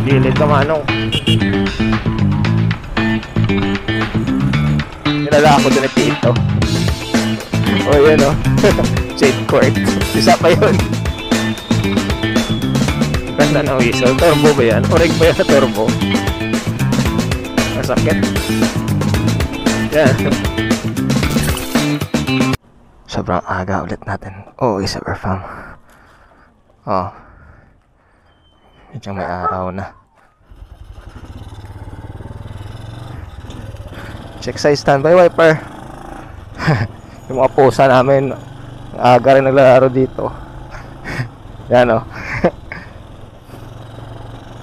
Gilid ka manong. Nilala ako doon at dito. O yun o. Jade Court. Isa pa yun. Ganda ng whistle. Turbo ba yan? Orig ba yan na turbo? Masakit. Yan. Sobrang aga ulit natin. Isa perform. Medyo may araw na. Check sa standby wiper. Yung mga pusa namin aga rin naglalaro dito. Yan o.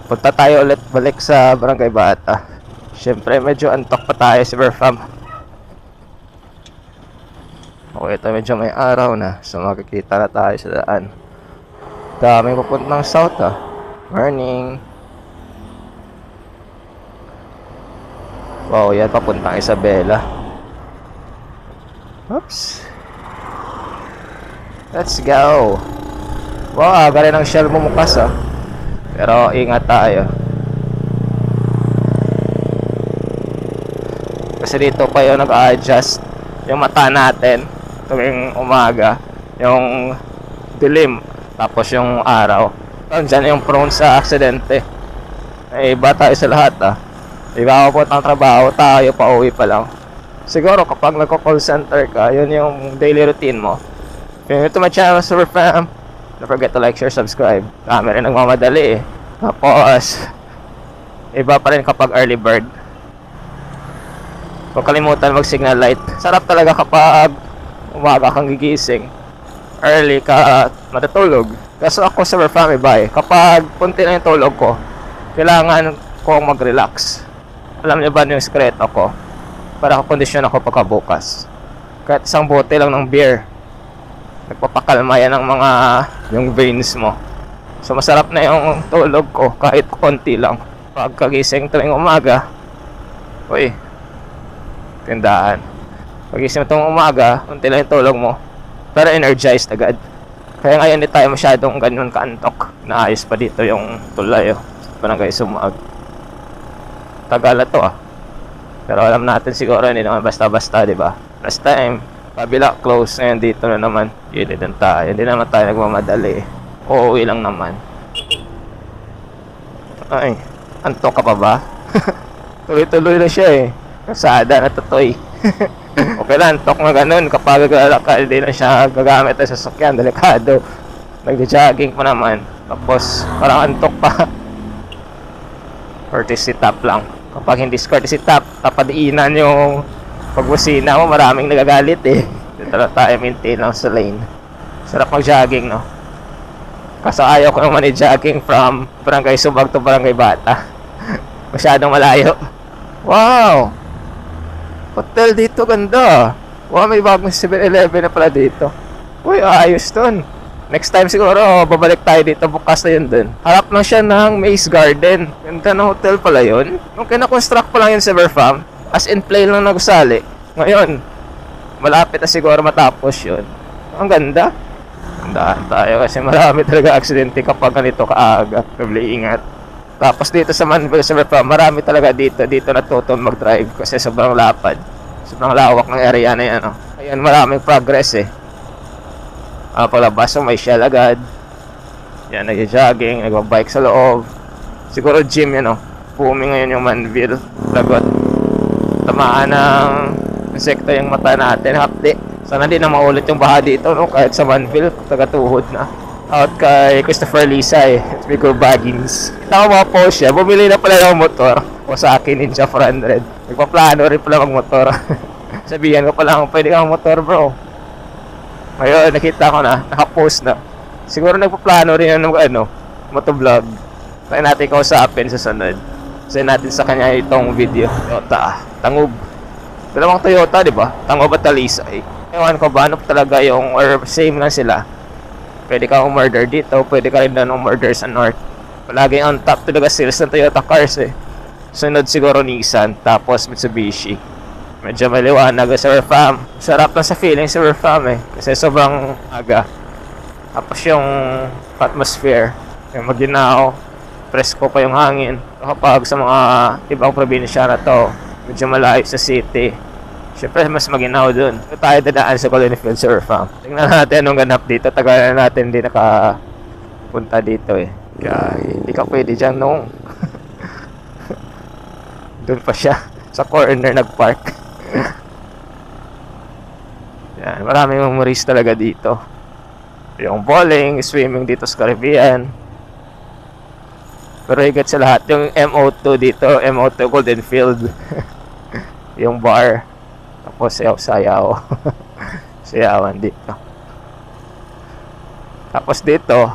Punta tayo ulit balik sa Barangay Bata. Siyempre medyo antok pa tayo si Berfam. Ito medyo may araw na. So makikita na tayo sa daan. Daming papuntang south Morning. Wow, yan papuntang Isabela. Oops. Let's go. Wow, aga rin ang shell bumukas pero ingat tayo. Kasi dito pa yung nag-a-adjust yung mata natin tuwing umaga. Yung dilim tapos yung araw. Diyan yung prone sa aksidente. Iba tayo sa lahat Iba ako po ng trabaho, tayo pa uwi pa lang. Siguro kapag nagko-call center ka, yun yung daily routine mo. If you're new to my channel, Super Fam, don't forget to like, share, subscribe. Kami rin nagmamadali Tapos iba pa rin kapag early bird. Huwag kalimutan mag signal light. Sarap talaga kapag umaga kang gigising, early ka matutulog. Kaso ako sa Super iba kapag punti na yung tulog ko, kailangan kong mag-relax. Alam niyo ba yung sekreto ko? Para kondisyon ako pagkabukas. Kahit isang bote lang ng beer, nagpapakalma yan ng mga yung veins mo. So masarap na yung tulog ko kahit konti lang. Pagkagising tuwing umaga, tindahan. Pagising tuwing umaga, konti lang yung tulog mo, pero energized agad. Kaya ngayon hindi tayo masyadong ganun kaantok. Naayos pa dito yung tulay Barangay Sumag. Tagal na to pero alam natin siguro hindi naman basta-basta, diba? Last time kabila close, ngayon dito na naman. Gilid din tayo, hindi naman tayo nagmamadali. Uuwi lang naman. Ay, antok ka pa ba? Tuloy-tuloy na siya Kasada na tutoy. Okay lang, antok na ganun. Kapag naglalakad, hindi na siya gagamit sa sasakyan. Delikado. Nag-jogging pa naman. Tapos parang antok pa. Courtesy tap lang. Kapag hindi courtesy tap, tapadiinan yung pagbusina mo, maraming nagagalit Dito lang tayo maintain lang sa lane. Sarap mag-jogging, no? Kaso ayaw ko naman i-jogging from Barangay Subag to Barangay Bata. Masyadong malayo. Wow! Hotel dito, ganda. Wow, may bagong 7-Eleven na pala dito. Ayos dun. Next time siguro, babalik tayo dito, bukas na yun dun. Harap lang siya ng Maze Garden. Ganda ng hotel pala yun. Nung kinakonstruct pa lang yun sa Berfam, as in play lang nagusali. Ngayon, malapit na siguro matapos yun. Ang ganda. Gandaan tayo kasi marami talaga aksidente kapag ganito kaaga. Probably ingat. Tapos dito sa Manville, sa Berfam, marami talaga dito natutong mag-drive kasi sobrang lapad. Sobrang lawak ng area na yan. Ayan, maraming progress palabas may shell agad. Yan, nag-jogging, nag-bike sa loob. Siguro gym yan booming ngayon yung Manville. Lagot. Tamaan ng insekto yung mata natin. Hapdi. Sana di na maulit yung baha dito kahit sa Manville, tagatuhod na. Out kay Christopher Lisa It's Bigger Baggins. Kita ko mga post siya. Bumili na pala ng motor. O sa akin, Ninja 400. Nagpaplano rin pala mag-motor. Sabihan ko pala pwede kang motor, bro. Ngayon, nakita ko na, nakapost na. Siguro nagpaplano rin ng motovlog. Kaya natin kausapin sa sunod. Send natin sa kanya itong video. Toyota, Tangub. Dalawang Toyota, di ba? Tangub at Talisay. Ewan ko ba, ano talaga yung, or same lang sila. Pwede ka umorder dito, pwede ka rin na umorder sa North. Palagi on top talaga sales ng Toyota cars Sunod siguro Nissan, tapos Mitsubishi. Medyo maliwanag sa Berfam. Sarap lang sa feeling sa Berfam kasi sobrang aga. Tapos yung atmosphere, Yung Maguinao, presko pa yung hangin. Kapag sa mga ibang probinsya na to, medyo malayo sa city, syempre mas maginaw dun. So, tayo dadaan sa Colony Field Surf Farm. Tingnan natin anong ganap dito. Tagal na natin hindi nakapunta dito eh. Kaya hindi ka pwede dyan nung doon pa siya sa corner nagpark. Yan, maraming memories talaga dito. Yung bowling, swimming dito sa Caribbean. Pero higit sa lahat, yung MO2 dito, MO2 Golden Field. Yung bar. Tapos sayaw-sayaw. Sayawan dito. Tapos dito,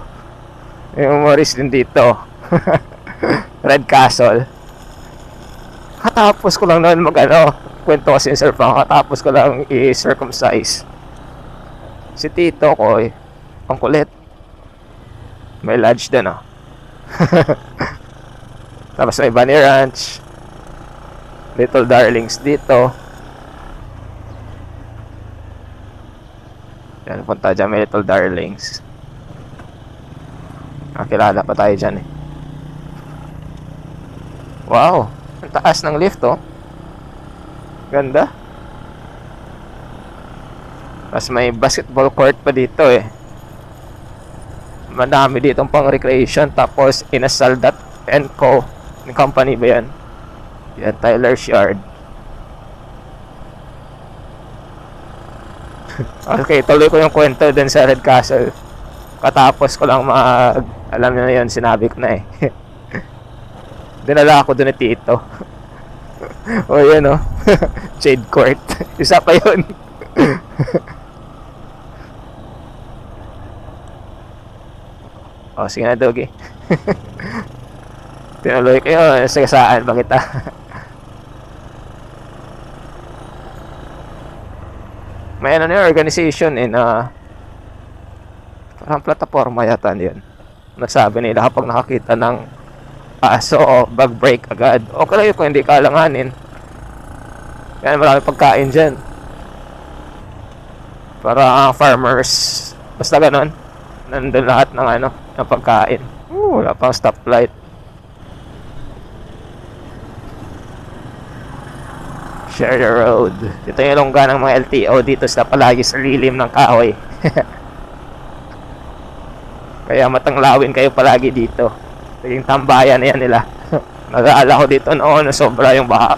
yung memories din dito. Red Castle. Katapos ko lang noon kwento kasi yung surf farm. Katapos ko lang i-circumcise si tito ko eh. Ang kulit. May lodge din oh. Tapos may Bunny Ranch, Little Darlings dito. Yan, punta dyan may Little Darlings. Kilala pa tayo dyan eh. Wow, ang taas ng lift oh. Ganda. Tapos may basketball court pa dito eh. Madami ditong pang recreation. Tapos Inasal.Co ng company ba yan? Yan, Tyler's Yard. Okay, tuloy ko yung kwento din sa Red Castle. Katapos ko lang alam nyo na yun, sinabi ko na eh. Dinala ako doon ni tito. O yun o. Shade Court. Isa pa yun. O sige na Dogi. Tinuloy kayo. Sagasaan ba kita? May ano na organization in parang plataforma yata yun. Nagsabi nila kapag nakakita ng aso o bag break agad. O kaya kung hindi kalanganin. Yan, marami pagkain dyan. Para farmers. Basta ganon. Nandun lahat ng ng pagkain. Wala pang stoplight. Share the road. Ito yung longga ng mga LTO dito sa palagi sa lilim ng kahoy. Kaya matanglawin kayo palagi dito. Yung tambayan na yan nila. Nag-aala ko dito noon, sobra yung baha.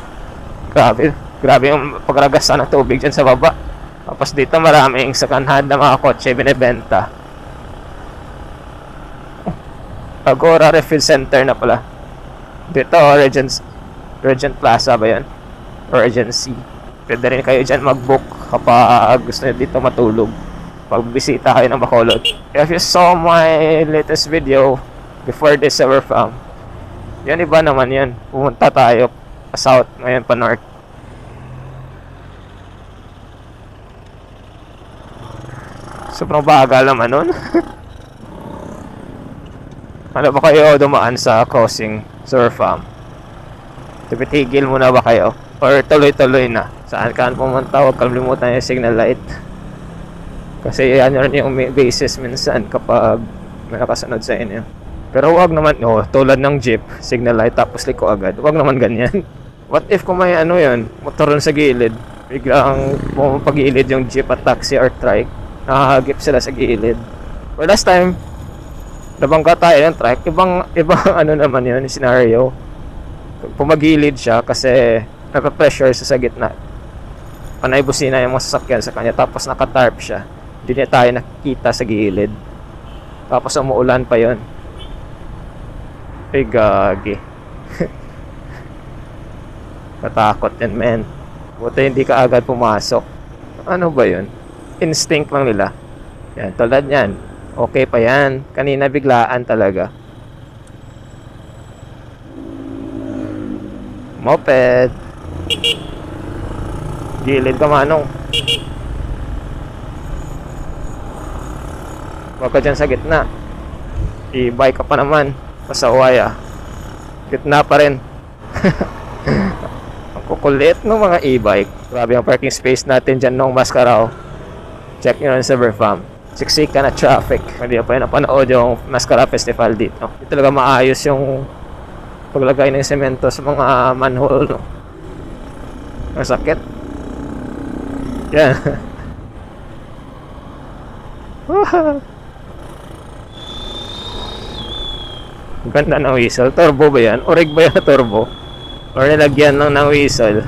Grabe yung pagragasan ng tubig dyan sa baba. Tapos dito maraming sakanhan na mga kotse binibenta. Agora Refill Center na pala. Dito, Regent Plaza ba yan? Or Regency. Pwede rin kayo dyan mag-book kapag gusto nyo dito matulog. Pag bisita kayo ng Bacolod. If you saw my latest video before this surf farm, yan iba naman yan. Pumunta tayo pa south, ngayon pa north. Sobrang bagal naman nun. Ano ba kayo dumaan sa crossing surf farm? Tipitigil muna ba kayo? Or tuloy-tuloy na? Saan ka pumunta? Huwag kalimutan yung signal light. Kasi yan yung basis minsan kapag may nakasunod sa inyo. Pero wag naman, tulad ng jeep, signal light tapos liko agad. Wag naman ganyan. What if kung may yun, motor sa gilid, biglang pumapagilid yung jeep at taxi or trike, nakahagip sila sa gilid. Well, last time, nabangga tayo ng trike, ibang naman yun, scenario. Pumagilid siya kasi napapressure sa gitna. Panay busina yung mga sasakyan sa kanya, tapos nakatarp siya. Hindi niya tayo nakikita sa gilid. Tapos umuulan pa yon. Ay gagi. Katakot yan men. Buti hindi ka agad pumasok. Ano ba yun? Instinct lang nila. Yan, tulad yan. Okay pa yan. Kanina biglaan talaga. Moped. Gilid ka manong. Huwag ka dyan sa gitna. I-bike ka pa naman. Pasaway ah. Gitna pa rin. Ang kukulit ng mga e-bike. Grabe ang parking space natin dyan nung Mascarao. Check nyo lang sa surf farm. siksika na traffic. Hindi pa yun napanood yung Mascara Festival dito. Hindi talaga maayos yung paglagay ng semento sa mga manhole, no? Masakit. Yan. Ganda ng whistle. Turbo ba yan? Orig ba yan na turbo? Or nilagyan lang ng whistle?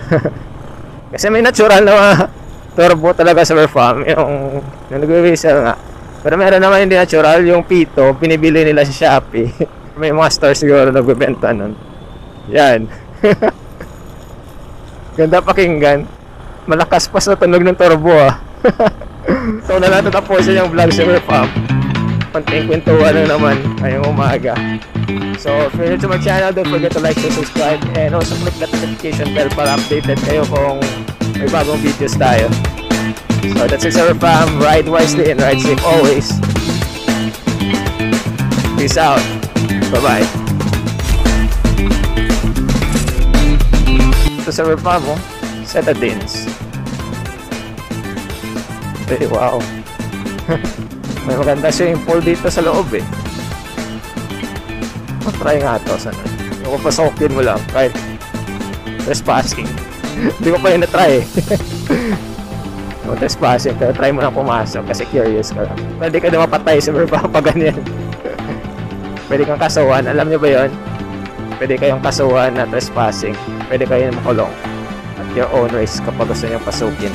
Kasi may natural na turbo talaga sa farm. Yung nag-whistle nga. Pero meron naman hindi natural. Yung pito, pinibili nila sa Shopee. May mga stores siguro nagbebenta nun. Yan. Ganda pakinggan. Malakas pa sa tunog ng turbo, ah. So na lang tatapusin yung vlog sa farm. Konting kwentuhan na naman ngayong umaga. So if you're new to my channel, don't forget to like and subscribe, and also click that notification bell para updated kayo kung may bagong videos tayo. So that's it, sir fam. Ride wisely and ride safe always. Peace out. Bye bye. Ito sa fam, oh. Cetadines. Hey, wow. May maganda swimming pool dito sa loob, eh. Try nga ito. Sana yung papasokin mo lang kahit trespassing. Hindi ko pa yun na-try, eh. Trespassing, pero try mo lang pumasok kasi curious ka lang. Pwede ka na mapatay sa pag ganyan. Pwede kang kasuhan. Alam nyo ba yun? Pwede kayong kasuhan na trespassing. Pwede kayo makulong at your own risk kapag gusto nyo pasukin.